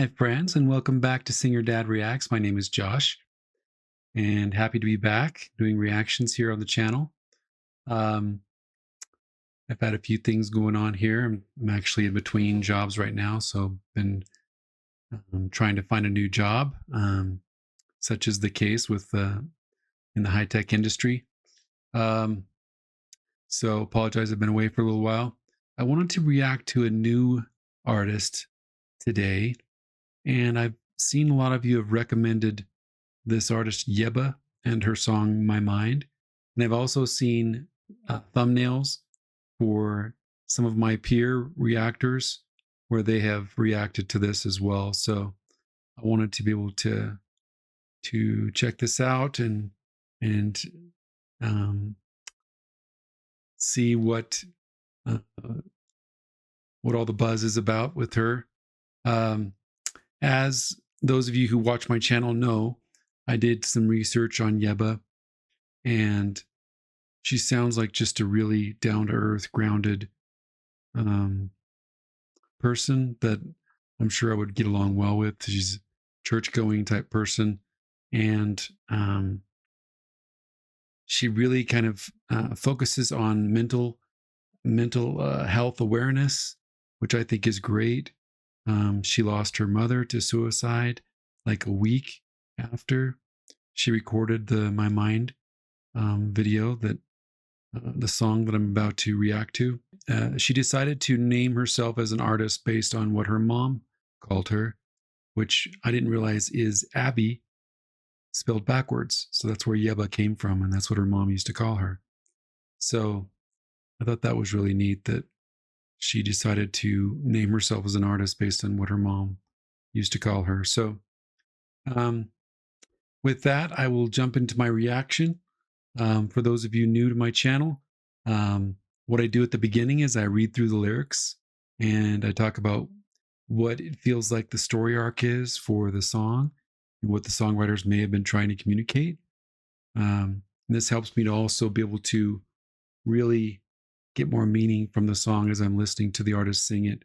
Hi, friends, and welcome back to Sing Your Dad Reacts. My name is Josh, and happy to be back doing reactions here on the channel. Um, I've had a few things going on here. I'm actually in between jobs right now, so been trying to find a new job, such is the case with in the high tech industry. Um, so apologize, I've been away for a little while. I wanted to react to a new artist today, and I've seen a lot of you have recommended this artist Yebba and her song My Mind. And I've also seen thumbnails for some of my peer reactors where they have reacted to this as well. So I wanted to be able to check this out and um, see uh, what all the buzz is about with her. Um, as those of you who watch my channel know, I did some research on Yebba, and she sounds like just a really down to earth, grounded um, person that I'm sure I would get along well with. She's a church going type person. And she really kind of focuses on mental health awareness, which I think is great. She lost her mother to suicide like a week after she recorded the My Mind video, that the song that I'm about to react to. She decided to name herself as an artist based on what her mom called her, which I didn't realize is Abby spelled backwards. So that's where Yeba came from, and that's what her mom used to call her. So I thought that was really neat that she decided to name herself as an artist based on what her mom used to call her. So um, with that, I will jump into my reaction. For those of you new to my channel, what I do at the beginning is I read through the lyrics and I talk about what it feels like the story arc is for the song and what the songwriters may have been trying to communicate. And this helps me to also be able to really get more meaning from the song as I'm listening to the artist sing it,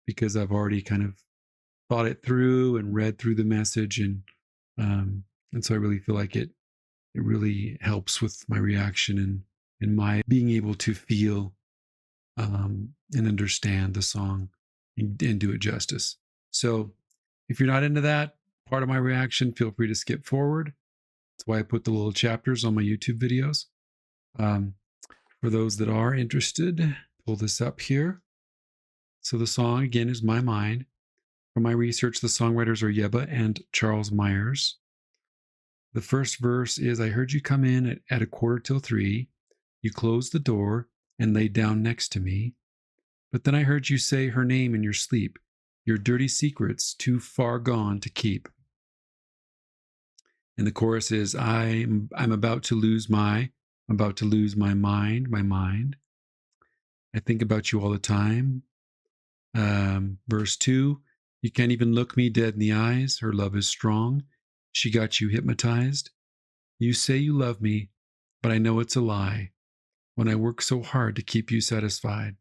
because I've already kind of thought it through and read through the message, and so I really feel like it really helps with my reaction and my being able to feel and understand the song and do it justice. So if you're not into that part of my reaction, feel free to skip forward. That's why I put the little chapters on my YouTube videos. Um, for those that are interested, pull this up here. So the song again is My Mind. From my research, the songwriters are Yeba and Charles Myers. The first verse is, I heard you come in at 2:45. You closed the door and laid down next to me. But then I heard you say her name in your sleep, your dirty secrets too far gone to keep. And the chorus is, I'm about to lose my mind, my mind. I think about you all the time. Verse 2, you can't even look me dead in the eyes. Her love is strong. She got you hypnotized. You say you love me, but I know it's a lie when I work so hard to keep you satisfied.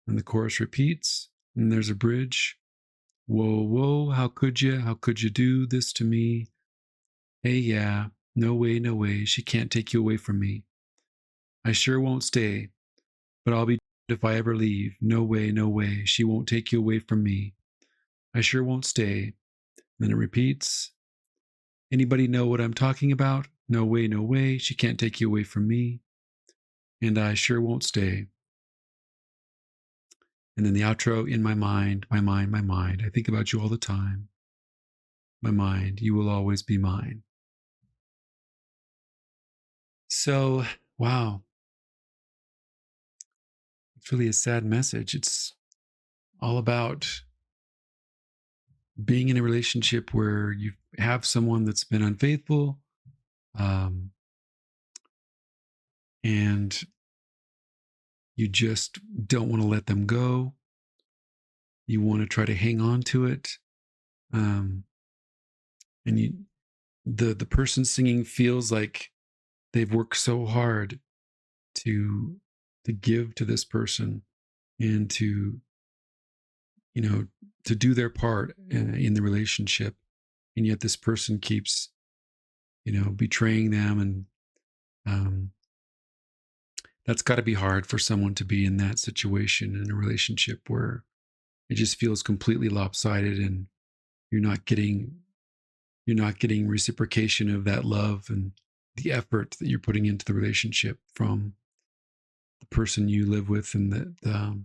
And the chorus repeats, and there's a bridge. Whoa, whoa, how could you do this to me? Hey, yeah, no way, no way, she can't take you away from me. I sure won't stay, but I'll be if I ever leave. No way, no way, she won't take you away from me. I sure won't stay. And then it repeats. Anybody know what I'm talking about? No way, no way, she can't take you away from me. And I sure won't stay. And then the outro, in my mind, my mind, my mind. I think about you all the time. My mind, you will always be mine. So, wow, it's really a sad message. It's all about being in a relationship where you have someone that's been unfaithful, um, and you just don't want to let them go. You want to try to hang on to it, um, and the person singing feels like they've worked so hard to give to this person and to you know, to do their part in the relationship, and yet this person keeps, betraying them, and um, that's got to be hard for someone to be in that situation in a relationship where it just feels completely lopsided, and you're not getting you're not getting reciprocation of that love and the effort that you're putting into the relationship from the person you live with, and that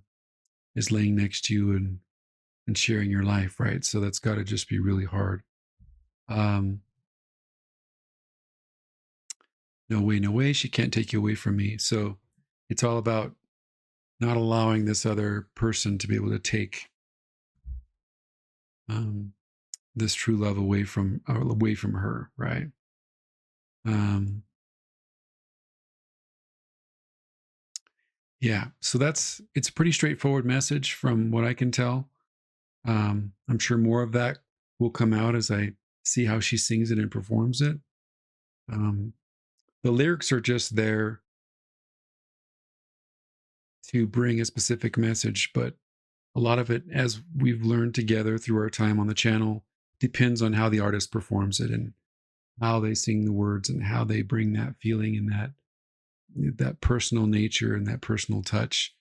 is laying next to you and sharing your life, right? So that's got to just be really hard. um no way, no way, she can't take you away from me. So it's all about not allowing this other person to be able to take um this true love away from her, right? um yeah, so it's a pretty straightforward message from what I can tell. I'm sure more of that will come out as I see how she sings it and performs it. um the lyrics are just there to bring a specific message, but a lot of it, as we've learned together through our time on the channel, depends on how the artist performs it, and how they sing the words, and how they bring that feeling, and that personal nature, and that personal touch,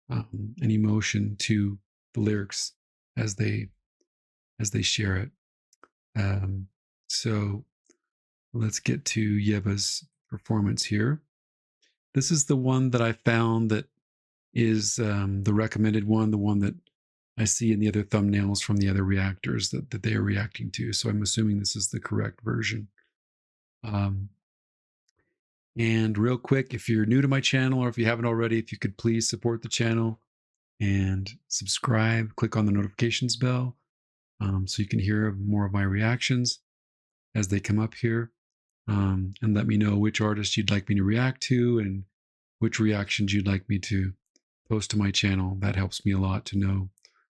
and emotion to the lyrics as they share it. So let's get to Yebba's performance here. This is the one that I found that is the recommended one, the one that I see in the other thumbnails from the other reactors that they are reacting to. So I'm assuming this is the correct version. Um, and real quick, if you're new to my channel, or if you haven't already, if you could please support the channel and subscribe, click on the notifications bell, so you can hear more of my reactions as they come up here. And let me know which artists you'd like me to react to, and which reactions you'd like me to post to my channel. That helps me a lot to know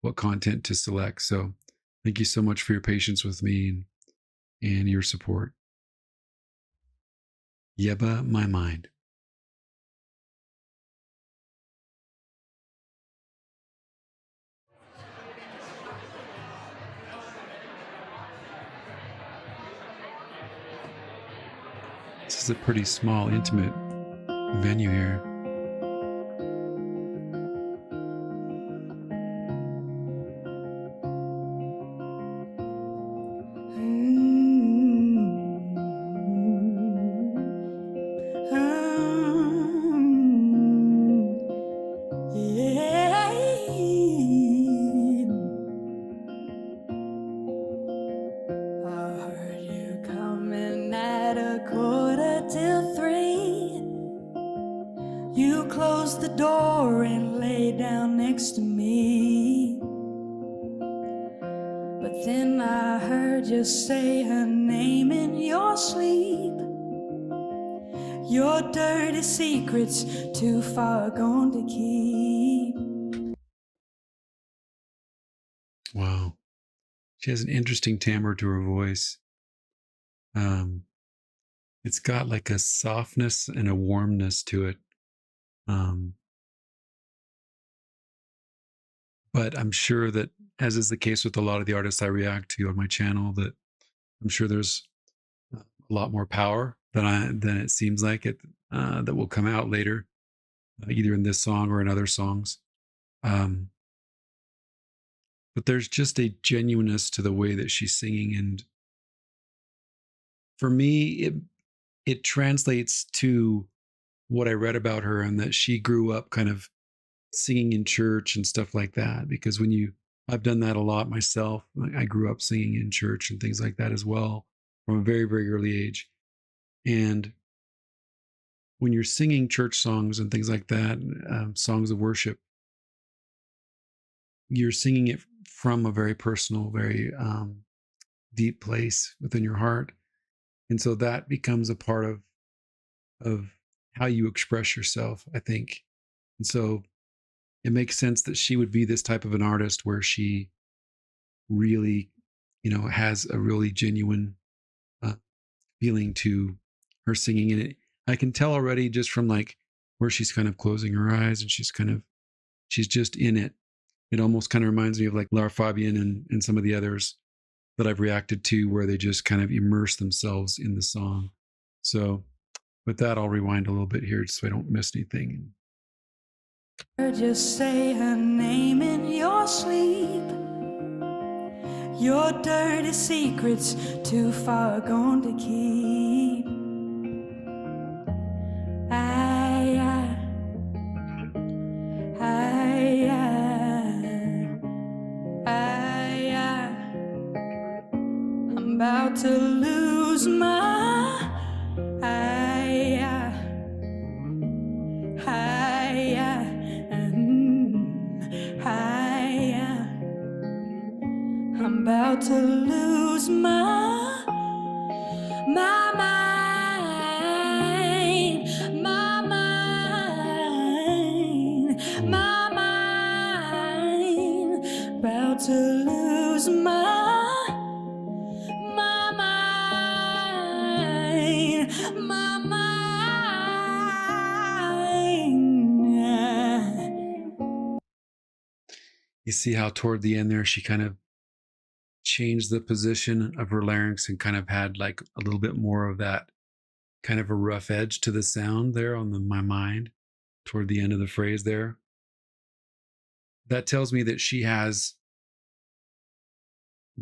what content to select. So thank you so much for your patience with me, and your support. Yebba, my mind. This is a pretty small, intimate venue here. Yeah. I heard you coming at 2:45. You closed the door and lay down next to me. But then I heard you say her name in your sleep. Your dirty secrets too far gone to keep. Wow. She has an interesting timbre to her voice. Um, it's got like a softness and a warmness to it. Um, but I'm sure that, as is the case with a lot of the artists I react to on my channel, that I'm sure there's a lot more power than it seems like it, that will come out later, either in this song or in other songs. Um, but there's just a genuineness to the way that she's singing, and for me, it translates to what I read about her, and that she grew up kind of singing in church and stuff like that. Because I've done that a lot myself. I grew up singing in church and things like that as well from a very, very early age. And when you're singing church songs and things like that, songs of worship, you're singing it from a very personal, very deep place within your heart. And so that becomes a part of how you express yourself, I think. And so it makes sense that she would be this type of an artist where she really, has a really genuine uh, feeling to her singing. And I can tell already just from like where she's kind of closing her eyes, and she's just in it. It almost kind of reminds me of like Lara Fabian and some of the others that I've reacted to where they just kind of immerse themselves in the song. So with that, I'll rewind a little bit here so I don't miss anything. Just say her name in your sleep. Your dirty secrets too far gone to keep. I'm about to lose my I'm about to lose my mind, my mind, my mind. About to lose my mind, my mind. You see how toward the end there, she kind of changed the position of her larynx and kind of had like a little bit more of that kind of a rough edge to the sound there on my mind toward the end of the phrase there. That tells me that she has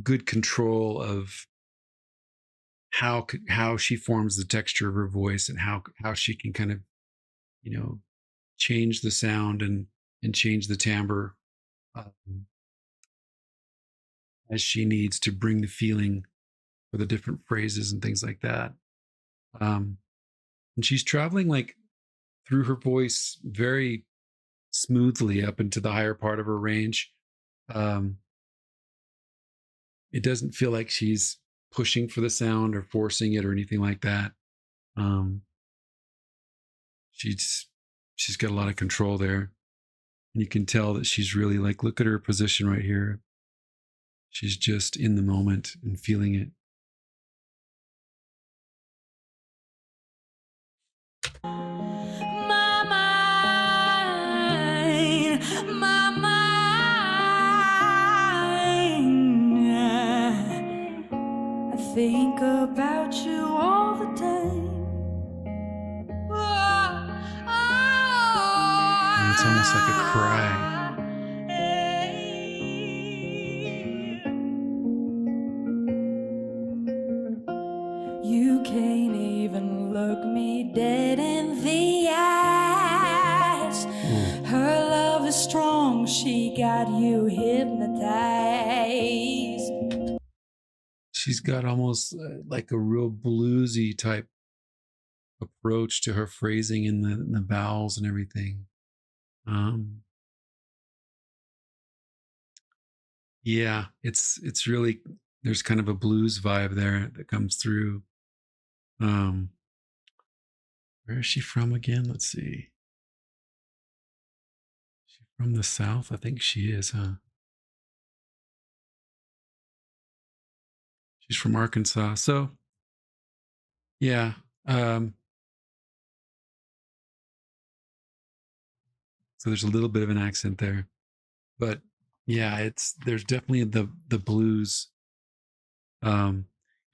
good control of how she forms the texture of her voice and how she can kind of, you know, change the sound and change the timbre um, as she needs to bring the feeling for the different phrases and things like that. And she's traveling like through her voice very smoothly up into the higher part of her range. Um, it doesn't feel like she's pushing for the sound or forcing it or anything like that. Um, she's got a lot of control there, and you can tell that she's really like, look at her position right here. She's just in the moment and feeling it. My mind, my mind. I think about you all the time. And it's almost like a cry. You can't even look me dead in the eyes. Her love is strong, she got you hypnotized. She's got almost like a real bluesy type approach to her phrasing in the vowels and everything. Yeah, it's really, there's kind of a blues vibe there that comes through. Where is she from again? Let's see. She from the South? I think she is, huh? She's from Arkansas. So yeah. So there's a little bit of an accent there. But yeah, there's definitely the blues. And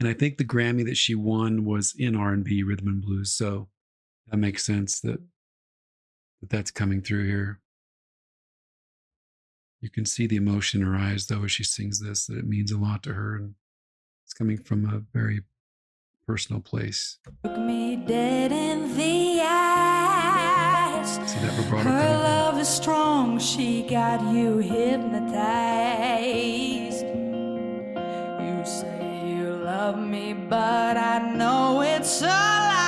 I think the Grammy that she won was in R&B rhythm and blues. So that makes sense that's coming through here. You can see the emotion in her eyes though as she sings this, that it means a lot to her and it's coming from a very personal place. Look me dead in the eyes. See that vibrato Her coming love is strong, she got you hypnotized. You say you love me, but I know it's a lie.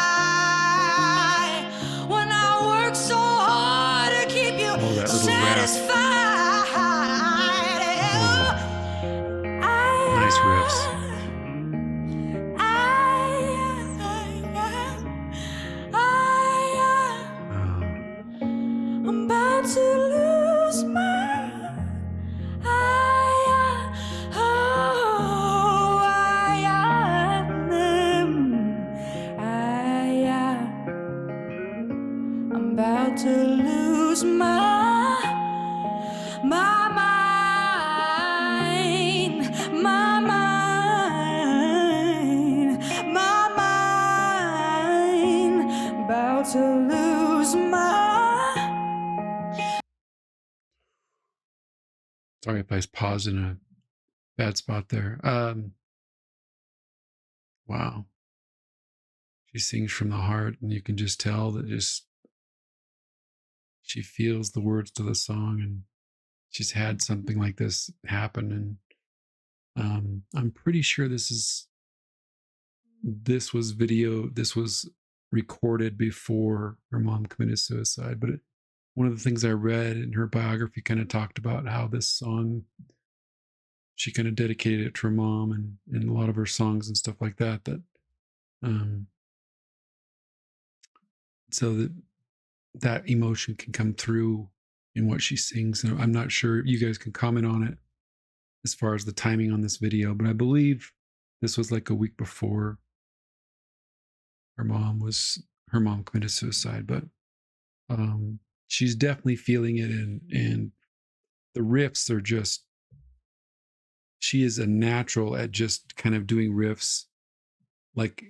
When I work so hard to keep you satisfied. Nice riffs. I'm about to lose my I'm about to lose my mind. about to lose my. Sorry if I paused in a bad spot there. Wow. She sings from the heart, and you can just tell that just she feels the words to the song, and she's had something like this happen. And I'm pretty sure this was recorded before her mom committed suicide. But one of the things I read in her biography kind of talked about how this song, she kind of dedicated it to her mom, and a lot of her songs and stuff like that. Um, so that emotion can come through in what she sings. And I'm not sure you guys can comment on it as far as the timing on this video, but I believe this was like a week before her mom committed suicide. But she's definitely feeling it, and the riffs are just, she is a natural at just kind of doing riffs, like,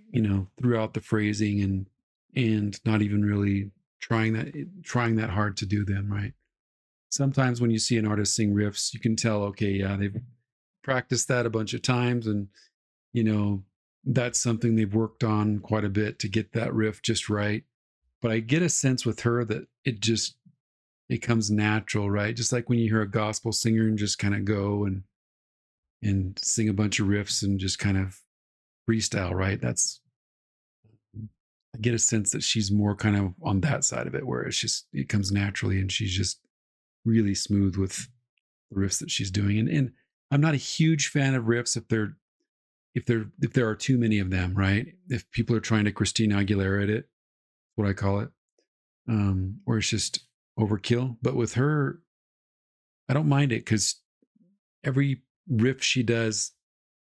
throughout the phrasing, and not even really trying that hard to do them right. Sometimes when you see an artist sing riffs, you can tell, okay, yeah, they've practiced that a bunch of times, and that's something they've worked on quite a bit to get that riff just right. But I get a sense with her that it comes natural, right? Just like when you hear a gospel singer and just kind of go and sing a bunch of riffs and just kind of freestyle, right? I get a sense that she's more kind of on that side of it, where it comes naturally, and she's just really smooth with the riffs that she's doing. And I'm not a huge fan of riffs if there are too many of them, right? If people are trying to Christina Aguilera it, what I call it, or it's just overkill. But with her, I don't mind it, because every riff she does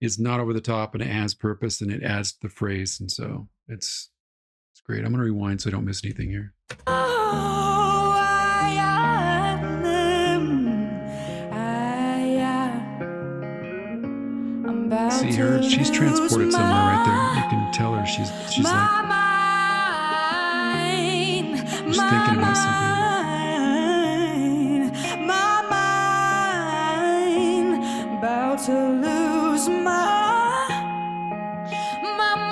is not over the top, and it has purpose, and it adds to the phrase. And so it's great. I'm going to rewind so I don't miss anything here. See her, she's transported somewhere right there. You can tell her she's like, she's thinking about something. My mind about to lose my mind.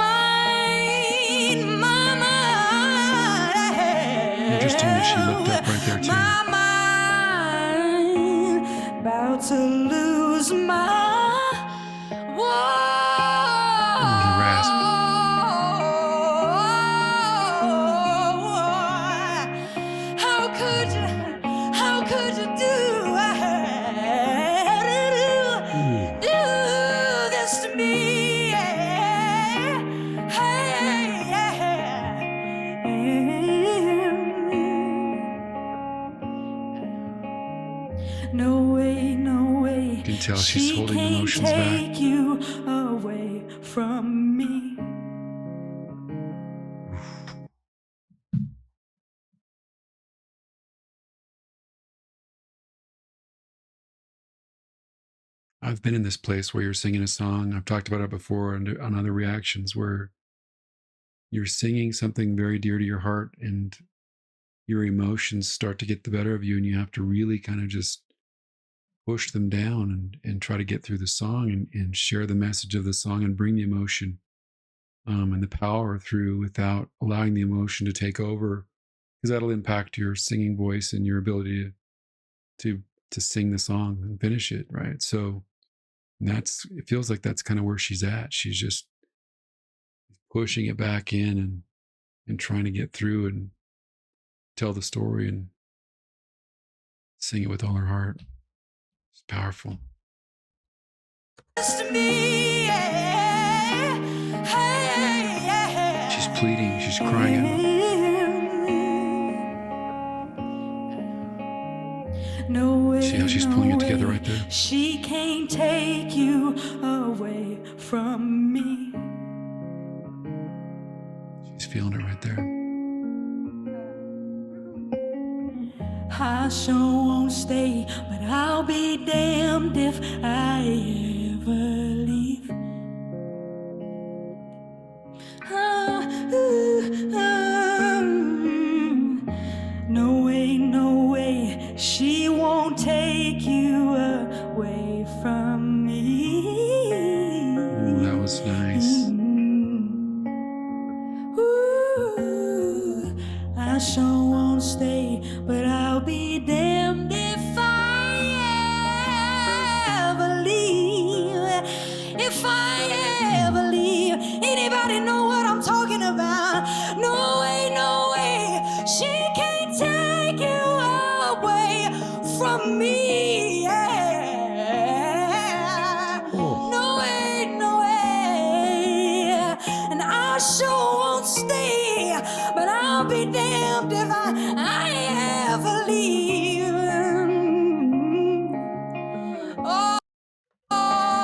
Interesting that she looked up right there too. My mind about to lose my. You can tell she's holding emotions back. Take you away from me. I've been in this place where you're singing a song. I've talked about it before on other reactions, where you're singing something very dear to your heart, and your emotions start to get the better of you, and you have to really kind of just push them down and try to get through the song, and share the message of the song, and bring the emotion and the power through without allowing the emotion to take over, because that'll impact your singing voice and your ability to sing the song and finish it, right? So it feels like that's kind of where she's at. She's just pushing it back in, and trying to get through and tell the story and sing it with all her heart. It's powerful. She's pleading, she's crying out. See how she's pulling it together right there? She can't take you away from me. She's feeling it right there. I sure won't stay, but I'll be damned if I ever leave. Oh, ooh, I sure won't stay, but I'll be damned if I ever leave. If I ever leave, anybody know what I'm talking about? No way, no way. She can't take you away from me. Yeah. Oh, No way, no way. And I sure won't stay, but I'll be damned if I ever leave. Oh,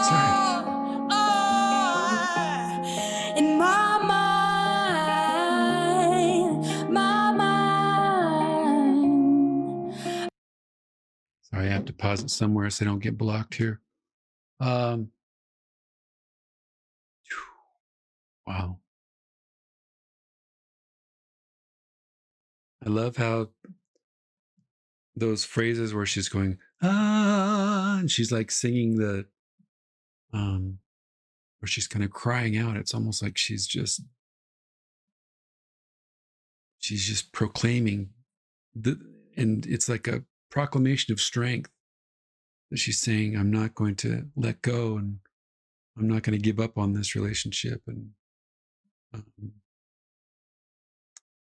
sorry. in my mind, my mind. Sorry, I have to pause it somewhere so I don't get blocked here. Um, wow. I love how those phrases where she's going, ah, and she's like singing where she's kind of crying out. It's almost like she's just proclaiming and it's like a proclamation of strength that she's saying, I'm not going to let go and I'm not going to give up on this relationship. And um,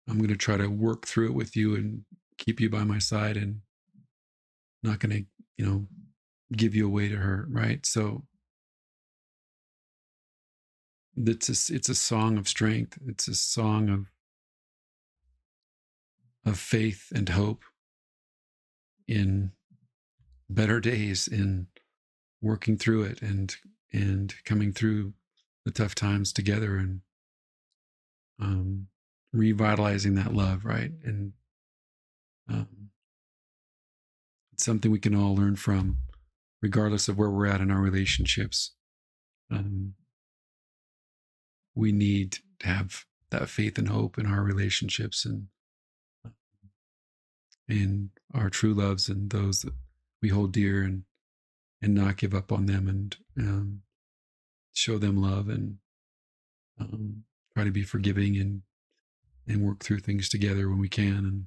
I'm going to try to work through it with you and keep you by my side and not going to, give you away to her. Right. So it's a song of strength. It's a song of faith and hope in better days, in working through it and coming through the tough times together and revitalizing that love, right? And it's something we can all learn from, regardless of where we're at in our relationships. We need to have that faith and hope in our relationships and in our true loves and those that we hold dear and not give up on them and show them love and try to be forgiving and work through things together when we can and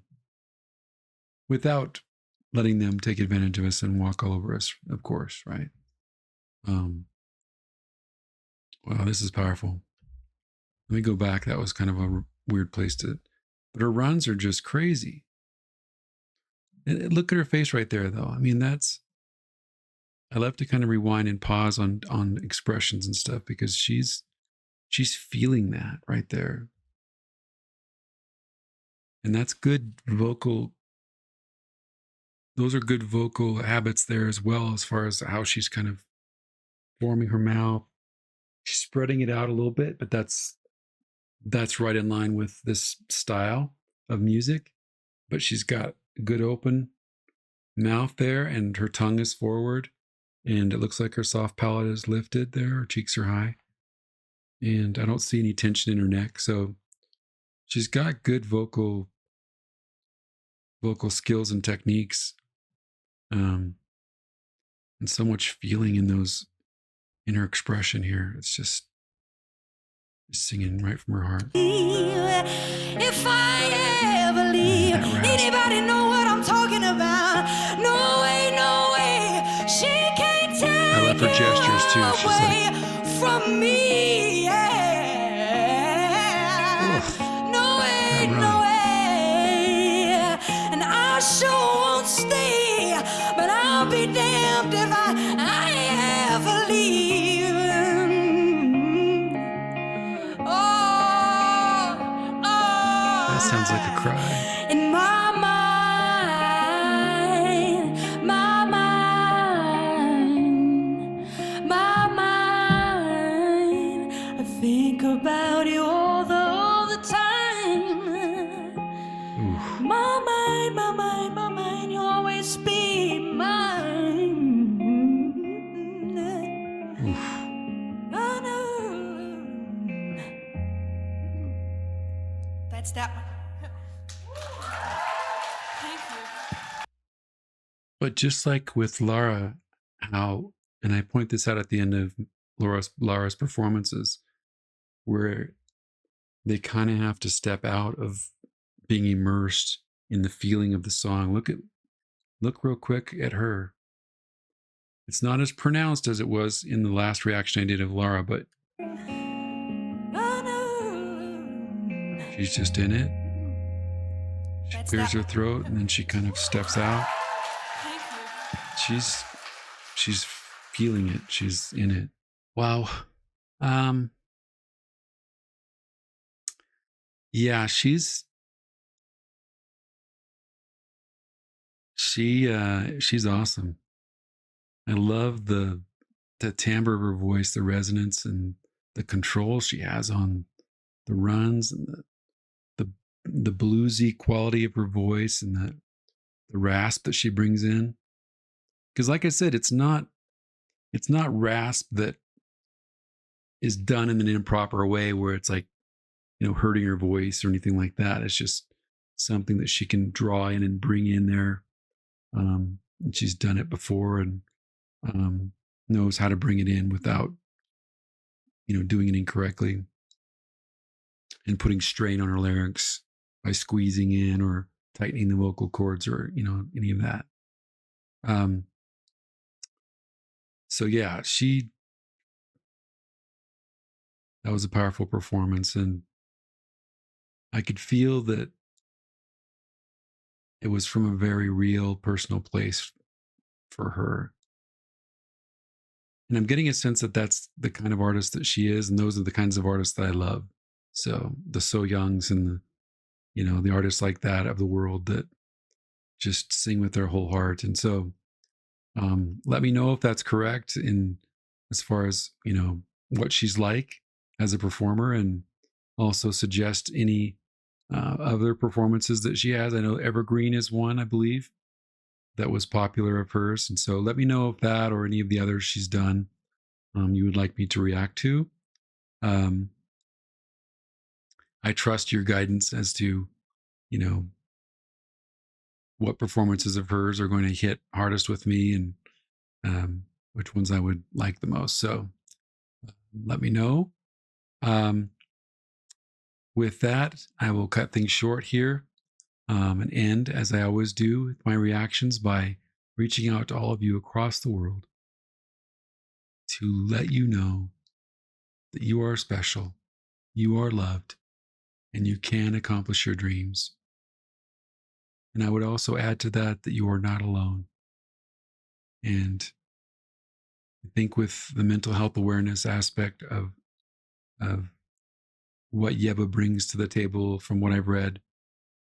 without letting them take advantage of us and walk all over us, of course, right? Wow, this is powerful. Let me go back. That was kind of a weird place but her runs are just crazy. And look at her face right there, though. I mean, I love to kind of rewind and pause on expressions and stuff because she's feeling that right there. And that's good vocal. Those are good vocal habits there as well, as far as how she's kind of forming her mouth. She's spreading it out a little bit, but that's right in line with this style of music. But she's got a good open mouth there, and her tongue is forward, and it looks like her soft palate is lifted there. Her cheeks are high, and I don't see any tension in her neck. So she's got good vocal skills and techniques, and so much feeling in her expression here. It's just singing right from her heart. If I ever leave, anybody know what I'm talking about? No way, no way. She can't take I love her gestures too. She's like from me. Yeah. No way, no way. And I sure won't stay, but I'll be damned if I ever leave. That sounds like a cry. In my mind, my mind, my mind, I think about you all the time. Oof. My mind, my mind, my mind, you always be mine. Oof. I know. That's that one. Thank you. But just like with Lara, how, and I point this out at the end of Lara's performances, where they kind of have to step out of being immersed in the feeling of the song. Look real quick at her. It's not as pronounced as it was in the last reaction I did of Laura, but she's just in it. She clears her throat and then she kind of steps out. She's feeling it. She's in it. Wow. Yeah, she's awesome. I love the timbre of her voice, the resonance and the control she has on the runs and the the bluesy quality of her voice and the rasp that she brings in. Because like I said, it's not rasp that is done in an improper way where it's like, hurting her voice or anything like that. It's just something that she can draw in and bring in there. And she's done it before and knows how to bring it in without, doing it incorrectly and putting strain on her larynx by squeezing in or tightening the vocal cords or, any of that. So yeah, that was a powerful performance. And I could feel that it was from a very real personal place for her. And I'm getting a sense that that's the kind of artist that she is. And those are the kinds of artists that I love. So the So Youngs and the artists like that of the world that just sing with their whole heart. And so let me know if that's correct in as far as, what she's like as a performer, and also suggest any other performances that she has. I know Evergreen is one, I believe, that was popular of hers. And so let me know if that or any of the others she's done you would like me to react to. I trust your guidance as to, what performances of hers are going to hit hardest with me and which ones I would like the most. So let me know. With that, I will cut things short here and end, as I always do, with my reactions by reaching out to all of you across the world to let you know that you are special, you are loved, and you can accomplish your dreams. And I would also add to that that you are not alone. And I think with the mental health awareness aspect of what Yebba brings to the table, from what I've read,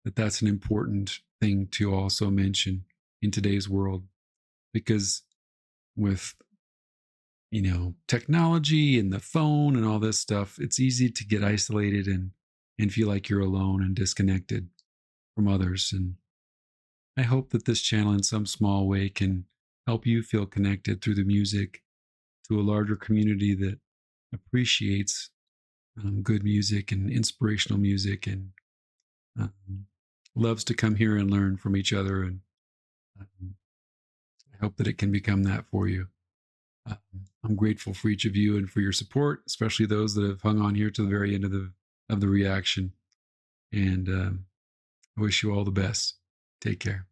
that's an important thing to also mention in today's world, because with technology and the phone and all this stuff, it's easy to get isolated and feel like you're alone and disconnected from others. And I hope that this channel in some small way can help you feel connected through the music to a larger community that appreciates good music and inspirational music and loves to come here and learn from each other. And I hope that it can become that for you. I'm grateful for each of you and for your support, especially those that have hung on here to the very end of the reaction. And I wish you all the best. Take care.